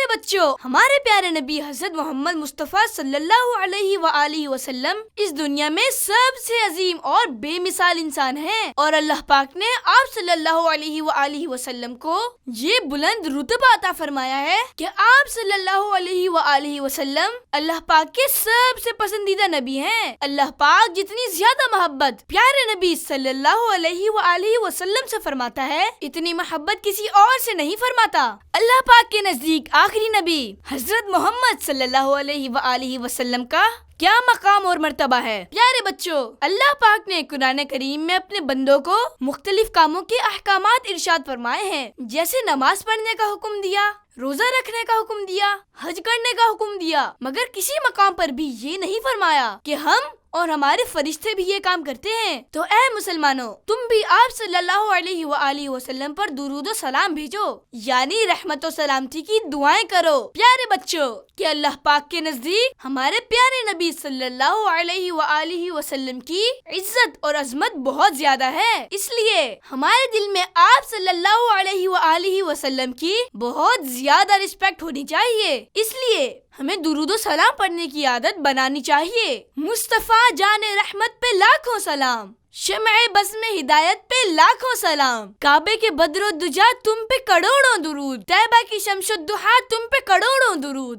بچوں، ہمارے پیارے نبی حضرت محمد مصطفیٰ صلی اللہ علیہ وآلہ وسلم اس دنیا میں سب سے عظیم اور بے مثال انسان ہیں، اور اللہ پاک نے آپ صلی اللہ علیہ وآلہ وسلم کو یہ بلند رتبہ عطا فرمایا ہے کہ آپ صلی اللہ علیہ وآلہ وسلم اللہ پاک کے سب سے پسندیدہ نبی ہیں۔ اللہ پاک جتنی زیادہ محبت پیارے نبی صلی اللہ علیہ وآلہ وسلم سے فرماتا ہے، اتنی محبت کسی اور سے نہیں فرماتا۔ اللہ پاک کے نزدیک آخری نبی حضرت محمد صلی اللہ علیہ وآلہ وسلم کا کیا مقام اور مرتبہ ہے؟ پیارے بچوں، اللہ پاک نے قرآن کریم میں اپنے بندوں کو مختلف کاموں کے احکامات ارشاد فرمائے ہیں، جیسے نماز پڑھنے کا حکم دیا، روزہ رکھنے کا حکم دیا، حج کرنے کا حکم دیا، مگر کسی مقام پر بھی یہ نہیں فرمایا کہ ہم اور ہمارے فرشتے بھی یہ کام کرتے ہیں۔ تو اے مسلمانوں، تم بھی آپ صلی اللہ علیہ وآلہ وسلم پر درود و سلام بھیجو، یعنی رحمت و سلامتی کی دعائیں کرو۔ پیارے بچوں، کہ اللہ پاک کے نزدیک ہمارے پیارے نبی صلی اللہ علیہ وآلہ وسلم کی عزت اور عظمت بہت زیادہ ہے، اس لیے ہمارے دل میں آپ صلی اللہ علیہ وآلہ وسلم کی بہت زیادہ رسپیکٹ ہونی چاہیے، اس لیے ہمیں درود و سلام پڑھنے کی عادت بنانی چاہیے۔ مصطفیٰ جان رحمت پہ لاکھوں سلام، شمع بزم ہدایت پہ لاکھوں سلام، کعبے کے بدر و دجا تم پہ کروڑوں درود، طیبہ کی شمس و ضحیٰ تم پہ کروڑوں درود۔